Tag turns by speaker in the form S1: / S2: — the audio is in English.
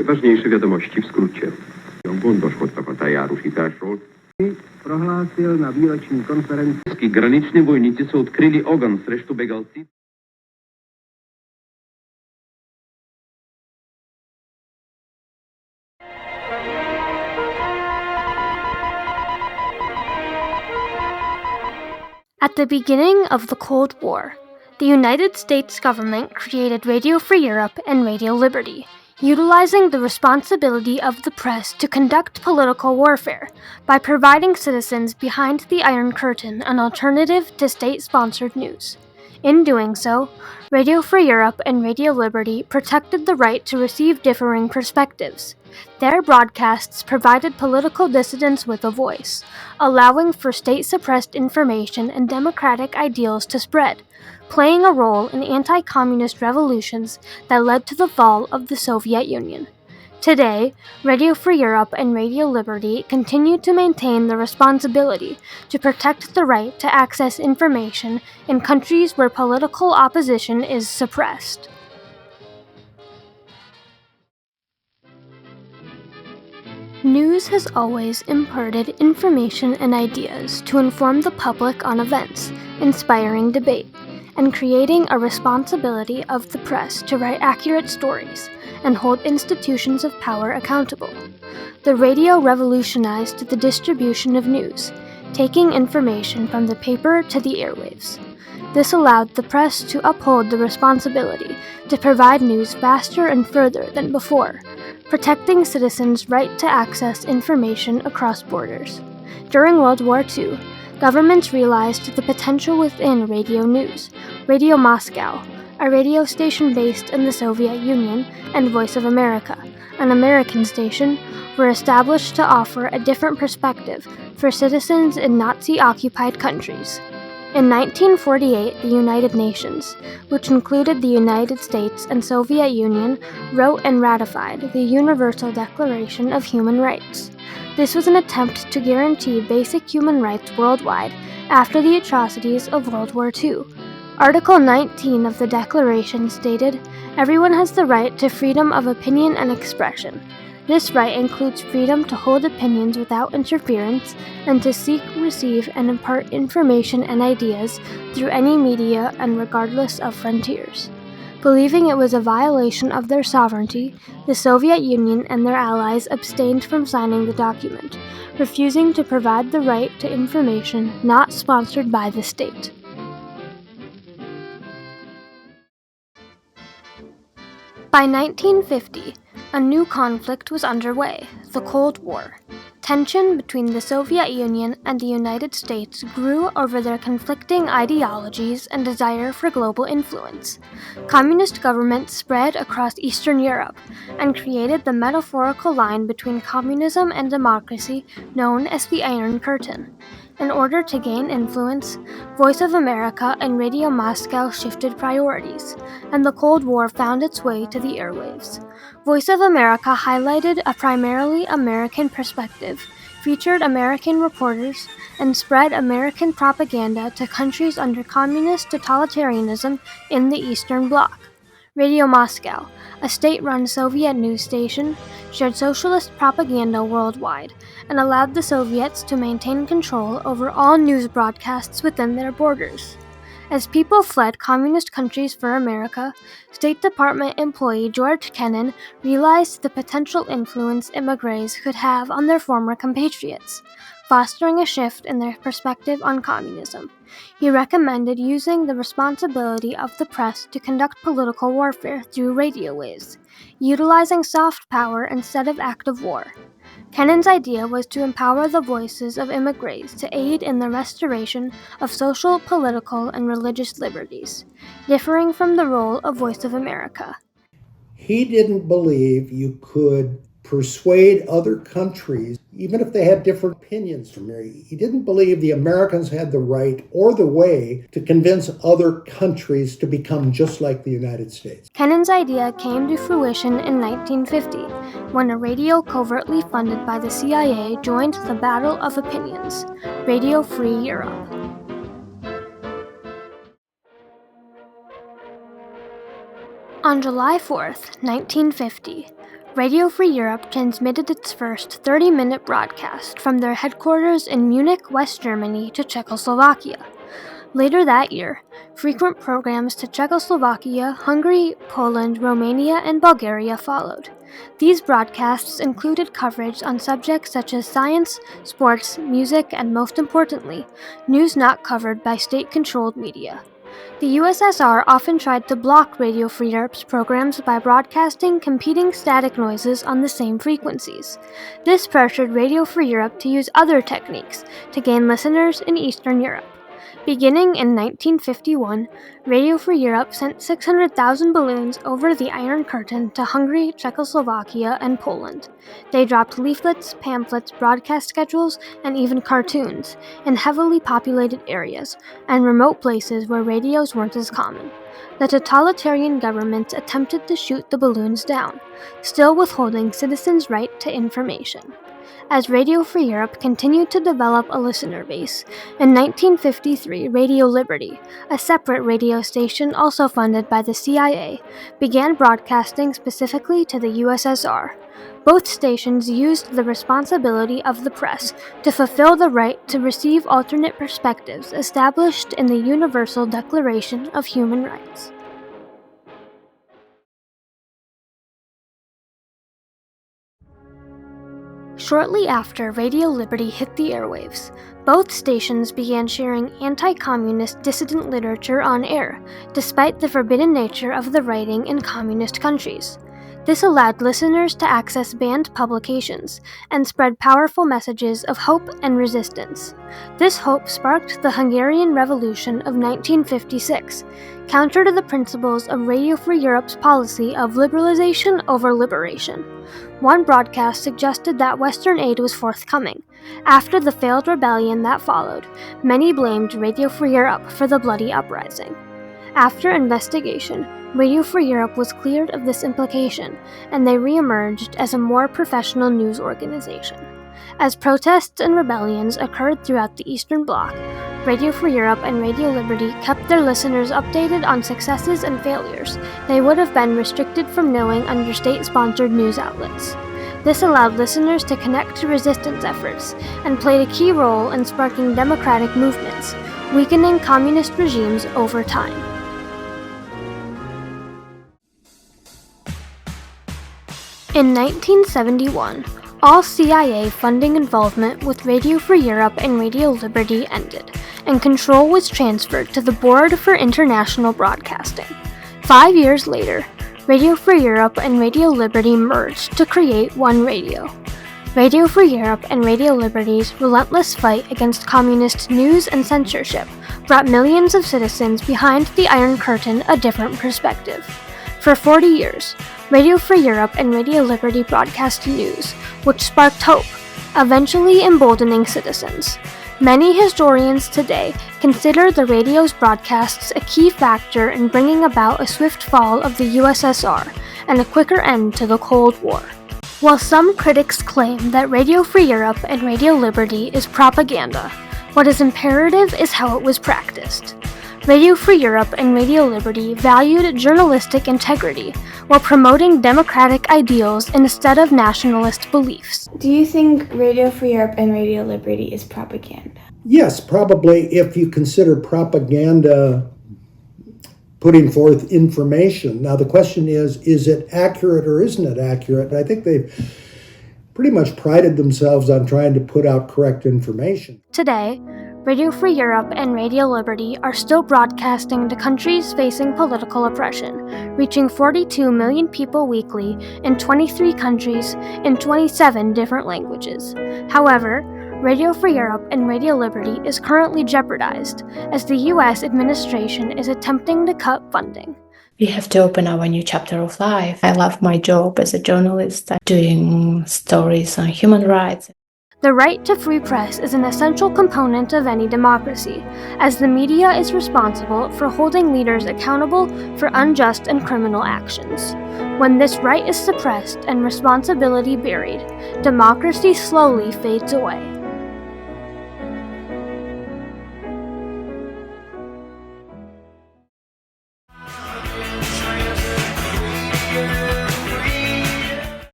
S1: Ważniejsze wiadomości w skrócie. Błąd doszło do járusításról.
S2: Prohlásil na výroční konferenci.
S1: Graniční bojníci jsou odkryli ogan s reštu begalci.
S3: At the beginning of the Cold War, the United States government created Radio Free Europe and Radio Liberty, utilizing the responsibility of the press to conduct political warfare by providing citizens behind the Iron Curtain an alternative to state-sponsored news. In doing so, Radio Free Europe and Radio Liberty protected the right to receive differing perspectives. Their broadcasts provided political dissidents with a voice, allowing for state-suppressed information and democratic ideals to spread, playing a role in anti-communist revolutions that led to the fall of the Soviet Union. Today, Radio Free Europe and Radio Liberty continue to maintain the responsibility to protect the right to access information in countries where political opposition is suppressed. News has always imparted information and ideas to inform the public on events, inspiring debate, and creating a responsibility of the press to write accurate stories and hold institutions of power accountable. The radio revolutionized the distribution of news, taking information from the paper to the airwaves. This allowed the press to uphold the responsibility to provide news faster and further than before, protecting citizens' right to access information across borders. During World War II, governments realized the potential within radio news. Radio Moscow, a radio station based in the Soviet Union, and Voice of America, an American station, were established to offer a different perspective for citizens in Nazi-occupied countries. In 1948, the United Nations, which included the United States and Soviet Union, wrote and ratified the Universal Declaration of Human Rights. This was an attempt to guarantee basic human rights worldwide after the atrocities of World War II. Article 19 of the Declaration stated, "Everyone has the right to freedom of opinion and expression. This right includes freedom to hold opinions without interference and to seek, receive, and impart information and ideas through any media and regardless of frontiers." Believing it was a violation of their sovereignty, the Soviet Union and their allies abstained from signing the document, refusing to provide the right to information not sponsored by the state. By 1950, a new conflict was underway, the Cold War. Tension between the Soviet Union and the United States grew over their conflicting ideologies and desire for global influence. Communist governments spread across Eastern Europe and created the metaphorical line between communism and democracy known as the Iron Curtain. In order to gain influence, Voice of America and Radio Moscow shifted priorities, and the Cold War found its way to the airwaves. Voice of America highlighted a primarily American perspective, featured American reporters, and spread American propaganda to countries under communist totalitarianism in the Eastern Bloc. Radio Moscow, a state-run Soviet news station, shared socialist propaganda worldwide and allowed the Soviets to maintain control over all news broadcasts within their borders. As people fled communist countries for America, State Department employee George Kennan realized the potential influence immigrants could have on their former compatriots, fostering a shift in their perspective on communism. He recommended using the responsibility of the press to conduct political warfare through radio waves, utilizing soft power instead of active war. Kennan's idea was to empower the voices of immigrants to aid in the restoration of social, political, and religious liberties, differing from the role of Voice of America.
S4: He didn't believe you could persuade other countries, even if they had different opinions from you. He didn't believe the Americans had the right or the way to convince other countries to become just like the United States.
S3: Kennan's idea came to fruition in 1950, when a radio covertly funded by the CIA joined the Battle of Opinions, Radio Free Europe. On July 4, 1950, Radio Free Europe transmitted its first 30-minute broadcast from their headquarters in Munich, West Germany, to Czechoslovakia. Later that year, frequent programs to Czechoslovakia, Hungary, Poland, Romania, and Bulgaria followed. These broadcasts included coverage on subjects such as science, sports, music, and most importantly, news not covered by state-controlled media. The USSR often tried to block Radio Free Europe's programs by broadcasting competing static noises on the same frequencies. This pressured Radio Free Europe to use other techniques to gain listeners in Eastern Europe. Beginning in 1951, Radio Free Europe sent 600,000 balloons over the Iron Curtain to Hungary, Czechoslovakia, and Poland. They dropped leaflets, pamphlets, broadcast schedules, and even cartoons in heavily populated areas and remote places where radios weren't as common. The totalitarian governments attempted to shoot the balloons down, still withholding citizens' right to information. As Radio Free Europe continued to develop a listener base, in 1953 Radio Liberty, a separate radio station also funded by the CIA, began broadcasting specifically to the USSR. Both stations used the responsibility of the press to fulfill the right to receive alternate perspectives established in the Universal Declaration of Human Rights. Shortly after Radio Liberty hit the airwaves, both stations began sharing anti-communist dissident literature on air, despite the forbidden nature of the writing in communist countries. This allowed listeners to access banned publications and spread powerful messages of hope and resistance. This hope sparked the Hungarian Revolution of 1956, counter to the principles of Radio Free Europe's policy of liberalization over liberation. One broadcast suggested that Western aid was forthcoming. After the failed rebellion that followed, many blamed Radio Free Europe for the bloody uprising. After investigation, Radio Free Europe was cleared of this implication, and they re-emerged as a more professional news organization. As protests and rebellions occurred throughout the Eastern Bloc, Radio Free Europe and Radio Liberty kept their listeners updated on successes and failures they would have been restricted from knowing under state-sponsored news outlets. This allowed listeners to connect to resistance efforts and played a key role in sparking democratic movements, weakening communist regimes over time. In 1971, all CIA funding involvement with Radio Free Europe and Radio Liberty ended, and control was transferred to the Board for International Broadcasting. 5 years later, Radio Free Europe and Radio Liberty merged to create One Radio. Radio Free Europe and Radio Liberty's relentless fight against communist news and censorship brought millions of citizens behind the Iron Curtain a different perspective. For 40 years, Radio Free Europe and Radio Liberty broadcast news, which sparked hope, eventually emboldening citizens. Many historians today consider the radio's broadcasts a key factor in bringing about a swift fall of the USSR and a quicker end to the Cold War. While some critics claim that Radio Free Europe and Radio Liberty is propaganda, what is imperative is how it was practiced. Radio Free Europe and Radio Liberty valued journalistic integrity while promoting democratic ideals instead of nationalist beliefs.
S5: Do you think Radio Free Europe and Radio Liberty is propaganda?
S4: Yes, probably, if you consider propaganda putting forth information. Now, the question is it accurate or isn't it accurate? I think they've pretty much prided themselves on trying to put out correct information.
S3: Today, Radio Free Europe and Radio Liberty are still broadcasting to countries facing political oppression, reaching 42 million people weekly in 23 countries in 27 different languages. However, Radio Free Europe and Radio Liberty is currently jeopardized as the U.S. administration is attempting to cut funding.
S6: We have to open our new chapter of life. I love my job as a journalist, doing stories on human rights.
S3: The right to free press is an essential component of any democracy, as the media is responsible for holding leaders accountable for unjust and criminal actions. When this right is suppressed and responsibility buried, democracy slowly fades away.